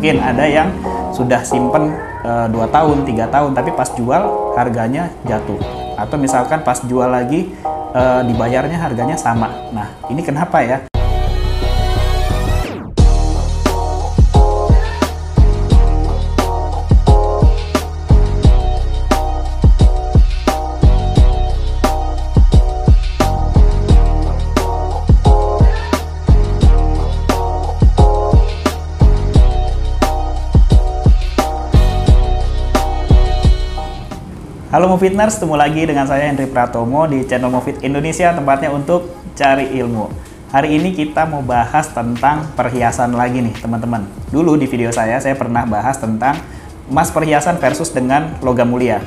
Mungkin ada yang sudah simpen 2 tahun, 3 tahun, tapi pas jual harganya jatuh. Atau misalkan pas jual lagi dibayarnya harganya sama. Nah, ini kenapa ya? Halo Movitners, ketemu lagi dengan saya Hendry Pratomo di channel Movit Indonesia, tempatnya untuk cari ilmu. Hari ini kita mau bahas tentang perhiasan lagi nih teman-teman. Dulu di video saya pernah bahas tentang emas perhiasan versus dengan logam mulia.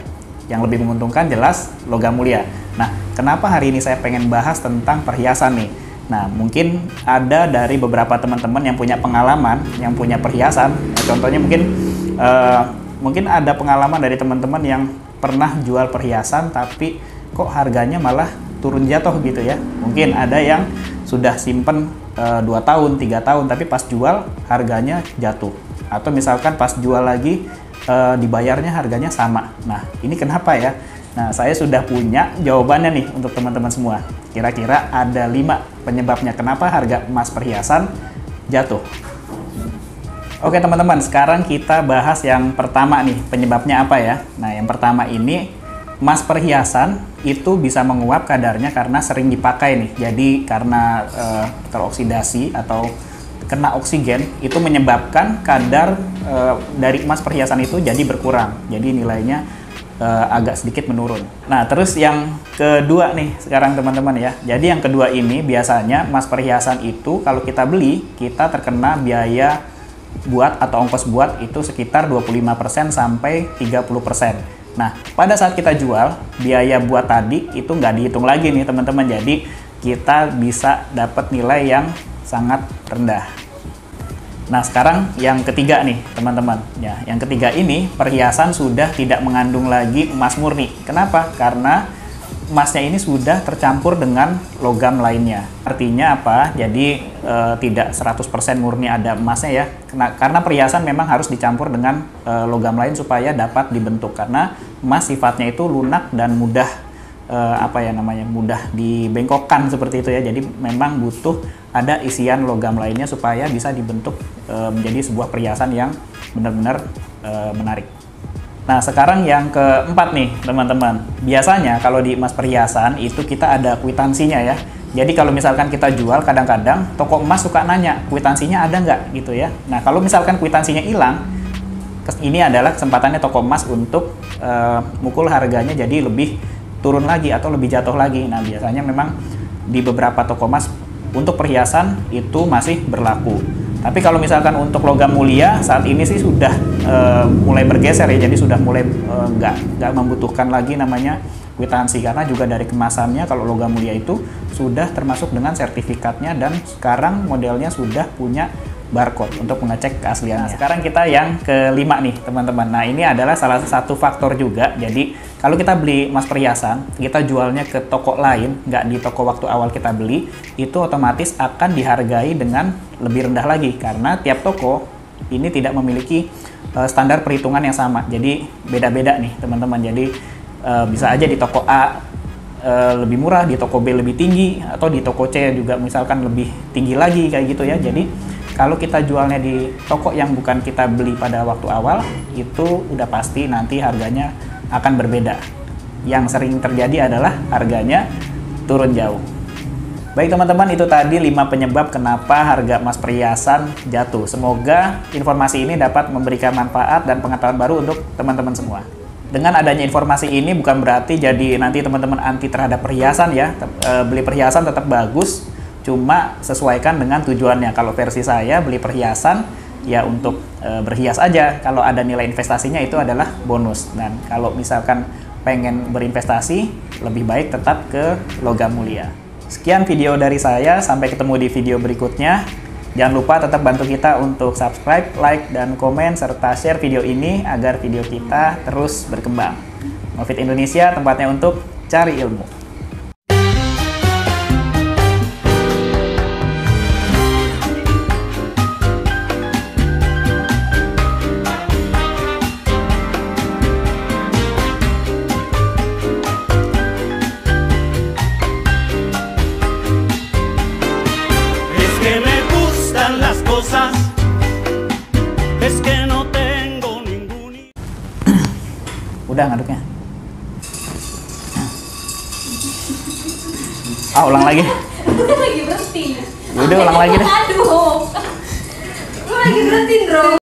Yang lebih menguntungkan jelas logam mulia. Nah, kenapa hari ini saya pengen bahas tentang perhiasan nih? Nah, mungkin ada dari beberapa teman-teman yang punya pengalaman, yang punya perhiasan. Contohnya mungkin ada pengalaman dari teman-teman yang pernah jual perhiasan tapi kok harganya malah turun jatuh gitu ya. Mungkin ada yang sudah simpen 2 tahun, 3 tahun, tapi pas jual harganya jatuh. Atau misalkan pas jual lagi dibayarnya harganya sama. Nah, ini kenapa ya? Nah, saya sudah punya jawabannya nih untuk teman-teman semua. Kira-kira ada 5 penyebabnya kenapa harga emas perhiasan jatuh. Oke teman-teman, sekarang kita bahas yang pertama nih, penyebabnya apa ya? Nah, yang pertama ini, emas perhiasan itu bisa menguap kadarnya karena sering dipakai nih. Jadi karena teroksidasi atau kena oksigen, itu menyebabkan kadar dari emas perhiasan itu jadi berkurang. Jadi nilainya agak sedikit menurun. Nah, terus yang kedua nih sekarang teman-teman ya. Jadi yang kedua ini biasanya emas perhiasan itu kalau kita beli, kita terkena biaya buat atau ongkos buat itu sekitar 25% sampai 30%. Nah, pada saat kita jual, biaya buat tadi itu nggak dihitung lagi nih teman-teman. Jadi kita bisa dapat nilai yang sangat rendah. Nah, sekarang yang ketiga nih teman-teman. Ya, yang ketiga ini perhiasan sudah tidak mengandung lagi emas murni. Kenapa? Karena emasnya ini sudah tercampur dengan logam lainnya. Artinya apa? Jadi tidak 100% murni ada emasnya ya. Karena perhiasan memang harus dicampur dengan logam lain supaya dapat dibentuk. Karena emas sifatnya itu lunak dan mudah mudah dibengkokkan seperti itu ya. Jadi memang butuh ada isian logam lainnya supaya bisa dibentuk menjadi sebuah perhiasan yang benar-benar menarik. Nah, sekarang yang keempat nih, teman-teman. Biasanya kalau di emas perhiasan itu kita ada kwitansinya ya. Jadi kalau misalkan kita jual, kadang-kadang toko emas suka nanya, kwitansinya ada nggak gitu ya. Nah, kalau misalkan kwitansinya hilang, ini adalah kesempatannya toko emas untuk mukul harganya jadi lebih turun lagi atau lebih jatuh lagi. Nah, biasanya memang di beberapa toko emas untuk perhiasan itu masih berlaku. Tapi kalau misalkan untuk logam mulia saat ini sih sudah mulai bergeser ya, jadi sudah mulai nggak membutuhkan lagi namanya kwitansi karena juga dari kemasannya kalau logam mulia itu sudah termasuk dengan sertifikatnya dan sekarang modelnya sudah punya barcode untuk mengecek keasliannya. Nah, sekarang kita yang kelima nih teman-teman. Nah, ini adalah salah satu faktor juga. Jadi kalau kita beli emas perhiasan, kita jualnya ke toko lain, nggak di toko waktu awal kita beli, itu otomatis akan dihargai dengan lebih rendah lagi karena tiap toko ini tidak memiliki standar perhitungan yang sama. Jadi beda-beda nih teman-teman. Jadi bisa aja di toko A lebih murah, di toko B lebih tinggi, atau di toko C juga misalkan lebih tinggi lagi kayak gitu ya. Jadi kalau kita jualnya di toko yang bukan kita beli pada waktu awal, itu udah pasti nanti harganya akan berbeda. Yang sering terjadi adalah harganya turun jauh. Baik teman-teman, itu tadi 5 penyebab kenapa harga emas perhiasan jatuh. Semoga informasi ini dapat memberikan manfaat dan pengetahuan baru untuk teman-teman semua. Dengan adanya informasi ini bukan berarti jadi nanti teman-teman anti terhadap perhiasan ya. Beli perhiasan tetap bagus, cuma sesuaikan dengan tujuannya. Kalau versi saya beli perhiasan ya untuk berhias aja. Kalau ada nilai investasinya itu adalah bonus. Dan kalau misalkan pengen berinvestasi, lebih baik tetap ke logam mulia. Sekian video dari saya, sampai ketemu di video berikutnya. Jangan lupa tetap bantu kita untuk subscribe, like, dan komen, serta share video ini agar video kita terus berkembang. Movit Indonesia, tempatnya untuk cari ilmu. Es que no tengo ningún. Udah ngaduknya. Ulang lagi. Lu kan lagi berhenti. Udah ulang lagi deh. Aduh. Lu lagi berhenti, Bro.